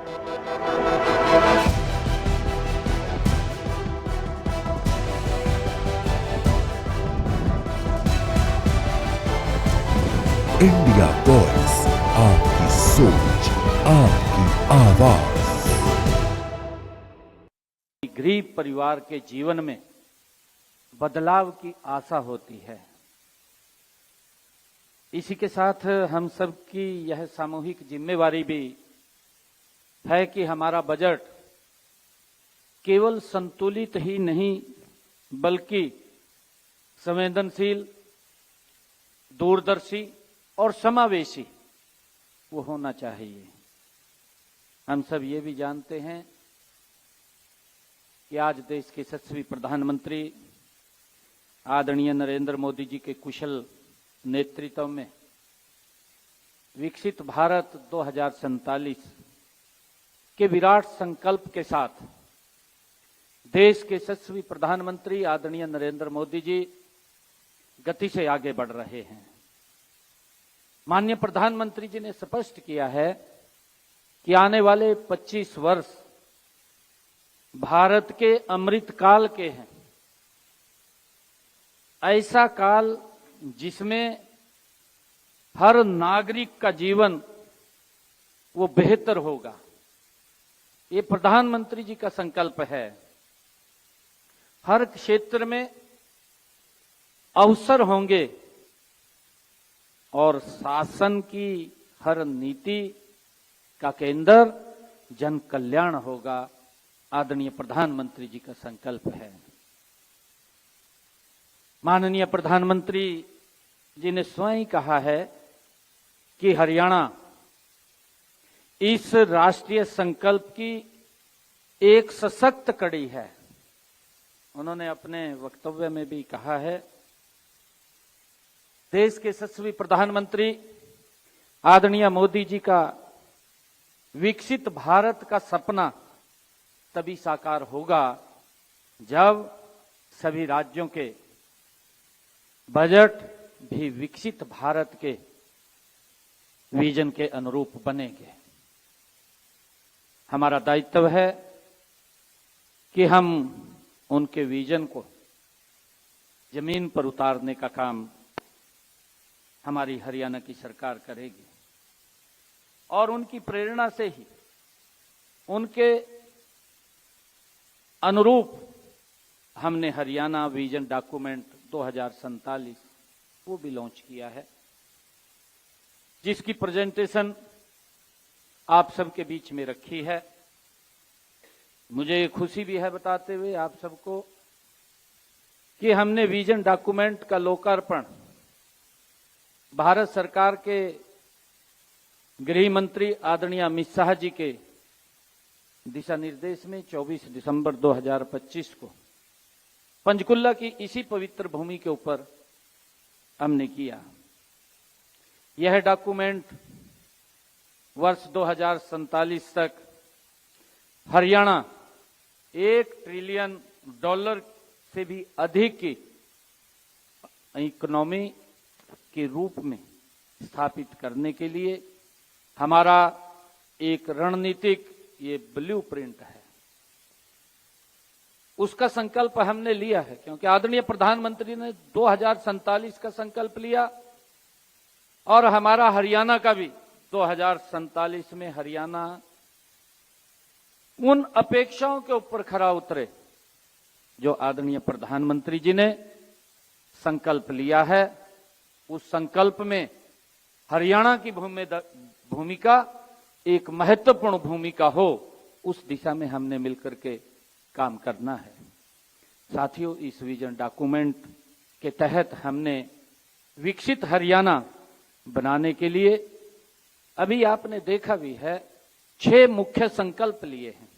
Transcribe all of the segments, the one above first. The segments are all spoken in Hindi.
इंडिया वॉइस, आपकी सोच, आपकी आवाज। गरीब परिवार के जीवन में बदलाव की आशा होती है। इसी के साथ हम सब की यह सामूहिक जिम्मेवारी भी है कि हमारा बजट केवल संतुलित ही नहीं बल्कि संवेदनशील, दूरदर्शी और समावेशी वो होना चाहिए। हम सब ये भी जानते हैं कि आज देश के यशस्वी प्रधानमंत्री आदरणीय नरेंद्र मोदी जी के कुशल नेतृत्व में विकसित भारत 2047 के विराट संकल्प के साथ देश के यशस्वी प्रधानमंत्री आदरणीय नरेंद्र मोदी जी गति से आगे बढ़ रहे हैं। माननीय प्रधानमंत्री जी ने स्पष्ट किया है कि आने वाले 25 वर्ष भारत के अमृत काल के हैं। ऐसा काल जिसमें हर नागरिक का जीवन वो बेहतर होगा, ये प्रधानमंत्री जी का संकल्प है। हर क्षेत्र में अवसर होंगे और शासन की हर नीति का केंद्र जन कल्याण होगा, आदरणीय प्रधानमंत्री जी का संकल्प है। माननीय प्रधानमंत्री जी ने स्वयं कहा है कि हरियाणा इस राष्ट्रीय संकल्प की एक सशक्त कड़ी है। उन्होंने अपने वक्तव्य में भी कहा है, देश के यशस्वी प्रधानमंत्री आदरणीय मोदी जी का विकसित भारत का सपना तभी साकार होगा जब सभी राज्यों के बजट भी विकसित भारत के विजन के अनुरूप बनेंगे। हमारा दायित्व है कि हम उनके विजन को जमीन पर उतारने का काम हमारी हरियाणा की सरकार करेगी और उनकी प्रेरणा से ही उनके अनुरूप हमने हरियाणा विजन डॉक्यूमेंट 2047 वो भी लॉन्च किया है, जिसकी प्रेजेंटेशन आप सबके बीच में रखी है। मुझे खुशी भी है बताते हुए आप सबको कि हमने विजन डॉक्यूमेंट का लोकार्पण भारत सरकार के गृह मंत्री आदरणीय अमित शाह जी के दिशा निर्देश में 24 दिसंबर 2025 को पंचकुला की इसी पवित्र भूमि के ऊपर हमने किया। यह डॉक्यूमेंट वर्ष 2047 तक हरियाणा $1 ट्रिलियन से भी अधिक की इकोनॉमी के रूप में स्थापित करने के लिए हमारा एक रणनीतिक ये ब्लूप्रिंट है। उसका संकल्प हमने लिया है क्योंकि आदरणीय प्रधानमंत्री ने 2047 का संकल्प लिया और हमारा हरियाणा का भी 2047 में हरियाणा उन अपेक्षाओं के ऊपर खरा उतरे जो आदरणीय प्रधानमंत्री जी ने संकल्प लिया है। उस संकल्प में हरियाणा की भूमिका एक महत्वपूर्ण भूमिका हो, उस दिशा में हमने मिलकर के काम करना है। साथियों, इस विजन डॉक्यूमेंट के तहत हमने विकसित हरियाणा बनाने के लिए अभी आपने देखा भी है 6 मुख्य संकल्प लिए हैं।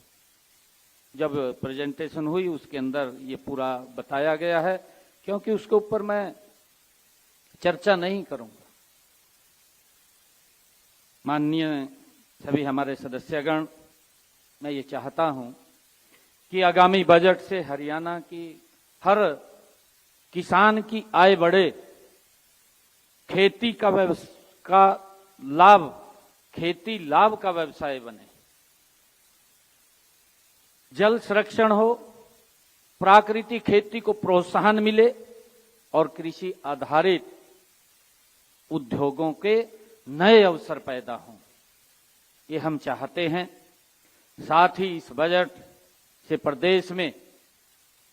जब प्रेजेंटेशन हुई उसके अंदर ये पूरा बताया गया है, क्योंकि उसके ऊपर मैं चर्चा नहीं करूंगा। माननीय सभी हमारे सदस्यगण, मैं ये चाहता हूं कि आगामी बजट से हरियाणा की हर किसान की आय बढ़े, खेती का लाभ खेती लाभ का व्यवसाय बने जल संरक्षण हो, प्राकृतिक खेती को प्रोत्साहन मिले और कृषि आधारित उद्योगों के नए अवसर पैदा हों, ये हम चाहते हैं। साथ ही इस बजट से प्रदेश में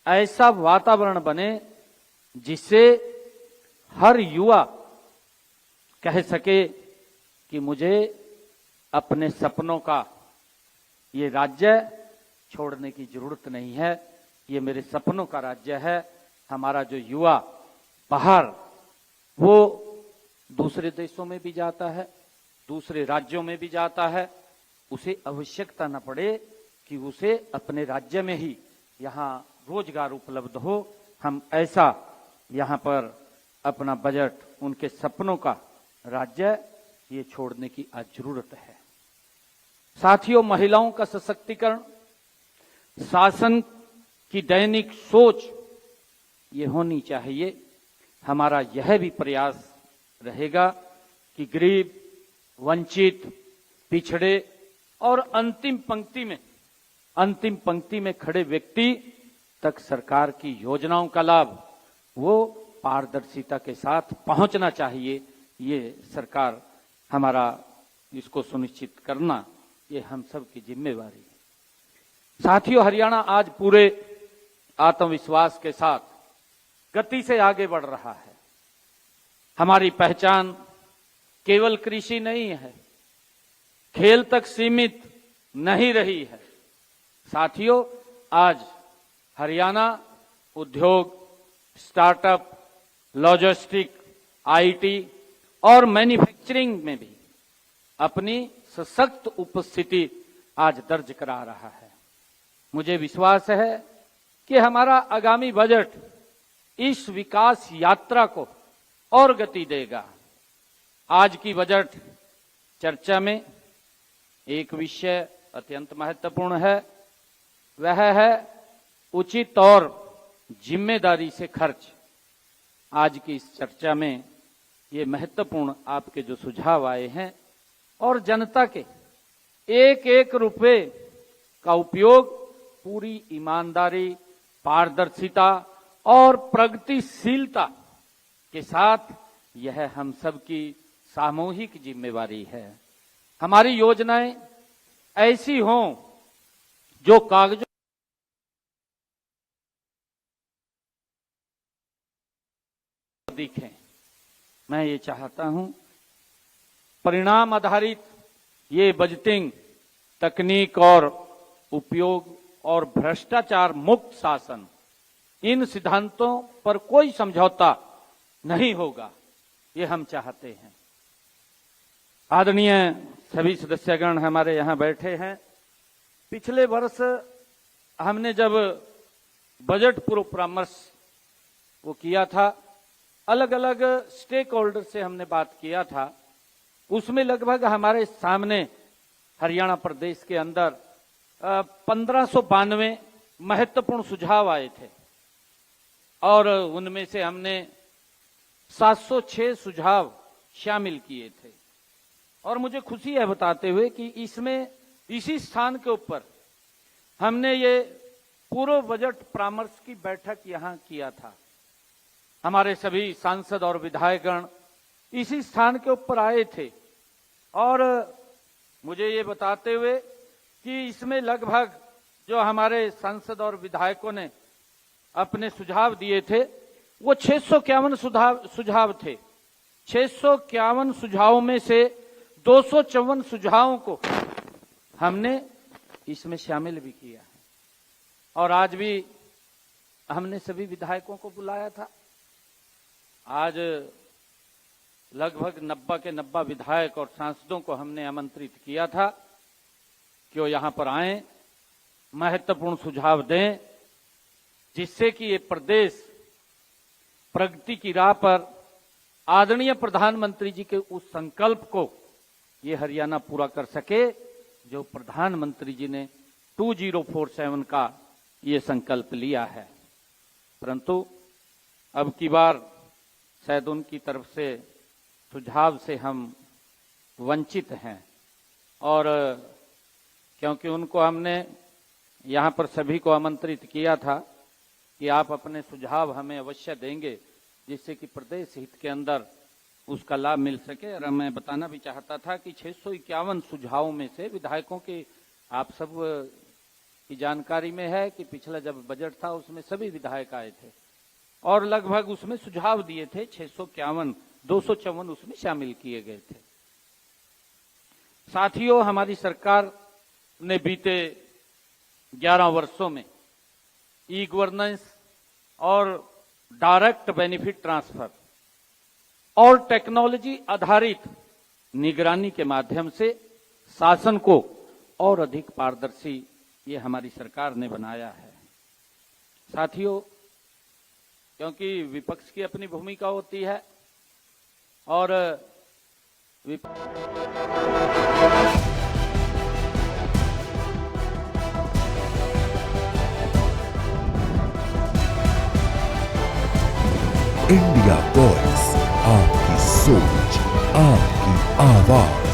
ऐसा वातावरण बने जिससे हर युवा कह सके कि मुझे अपने सपनों का ये राज्य छोड़ने की जरूरत नहीं है, ये मेरे सपनों का राज्य है। हमारा जो युवा बाहर वो दूसरे देशों में भी जाता है, दूसरे राज्यों में भी जाता है, उसे आवश्यकता न पड़े कि उसे अपने राज्य में ही यहाँ रोजगार उपलब्ध हो। हम ऐसा यहाँ पर अपना बजट उनके सपनों का राज्य ये छोड़ने की आज जरूरत है। साथियों, महिलाओं का सशक्तिकरण, शासन की दैनिक सोच ये होनी चाहिए। हमारा यह भी प्रयास रहेगा कि गरीब, वंचित, पिछड़े और अंतिम पंक्ति में खड़े व्यक्ति तक सरकार की योजनाओं का लाभ वो पारदर्शिता के साथ पहुंचना चाहिए। ये सरकार हमारा इसको सुनिश्चित करना ये हम सब की जिम्मेवारी है। साथियों, हरियाणा आज पूरे आत्मविश्वास के साथ गति से आगे बढ़ रहा है। हमारी पहचान केवल कृषि नहीं है, खेल तक सीमित नहीं रही है। साथियों, आज हरियाणा उद्योग, स्टार्टअप, लॉजिस्टिक, आईटी और मैन्युफैक्चरिंग में भी अपनी सशक्त उपस्थिति आज दर्ज करा रहा है। मुझे विश्वास है कि हमारा आगामी बजट इस विकास यात्रा को और गति देगा। आज की बजट चर्चा में एक विषय अत्यंत महत्वपूर्ण है, वह है उचित और जिम्मेदारी से खर्च। आज की इस चर्चा में ये महत्वपूर्ण आपके जो सुझाव आए हैं और जनता के एक एक रुपए का उपयोग पूरी ईमानदारी, पारदर्शिता और प्रगतिशीलता के साथ, यह हम सब की सामूहिक जिम्मेवारी है। हमारी योजनाएं ऐसी हों जो कागजों दिखें। मैं ये चाहता हूं परिणाम आधारित ये बजटिंग तकनीक और उपयोग और भ्रष्टाचार मुक्त शासन, इन सिद्धांतों पर कोई समझौता नहीं होगा, ये हम चाहते हैं। आदरणीय सभी सदस्यगण हमारे यहाँ बैठे हैं। पिछले वर्ष हमने जब बजट पूर्व परामर्श वो किया था, अलग अलग स्टेक होल्डर से हमने बात किया था, उसमें लगभग हमारे सामने हरियाणा प्रदेश के अंदर 1592 महत्वपूर्ण सुझाव आए थे और उनमें से हमने 706 सुझाव शामिल किए थे। और मुझे खुशी है बताते हुए कि इसमें इसी स्थान के ऊपर हमने ये पूर्व बजट परामर्श की बैठक यहाँ किया था। हमारे सभी सांसद और विधायकगण इसी स्थान के ऊपर आए थे और मुझे ये बताते हुए कि इसमें लगभग जो हमारे सांसद और विधायकों ने अपने सुझाव दिए थे वो 651 सुझाव थे। 651 सुझावों में से 254 सुझावों को हमने इसमें शामिल भी किया है और आज भी हमने सभी विधायकों को बुलाया था। आज लगभग 90 के 90 विधायक और सांसदों को हमने आमंत्रित किया था कि वो यहां पर आएं, महत्वपूर्ण सुझाव दें, जिससे कि ये प्रदेश प्रगति की राह पर आदरणीय प्रधानमंत्री जी के उस संकल्प को ये हरियाणा पूरा कर सके जो प्रधानमंत्री जी ने 2047 का ये संकल्प लिया है। परंतु अब की बार शायद उनकी तरफ से सुझाव से हम वंचित हैं और क्योंकि उनको हमने यहाँ पर सभी को आमंत्रित किया था कि आप अपने सुझाव हमें अवश्य देंगे, जिससे कि प्रदेश हित के अंदर उसका लाभ मिल सके। और मैं बताना भी चाहता था कि 651 सुझावों में से विधायकों की आप सब की जानकारी में है कि पिछला जब बजट था उसमें सभी विधायक आए थे और लगभग उसमें सुझाव दिए थे। 254 उसमें शामिल किए गए थे। साथियों, हमारी सरकार ने बीते 11 वर्षों में ई गवर्नेंस और डायरेक्ट बेनिफिट ट्रांसफर और टेक्नोलॉजी आधारित निगरानी के माध्यम से शासन को और अधिक पारदर्शी ये हमारी सरकार ने बनाया है। साथियों, क्योंकि विपक्ष की अपनी भूमिका होती है और इंडिया वॉइस, आपकी सोच, आपकी आवाज।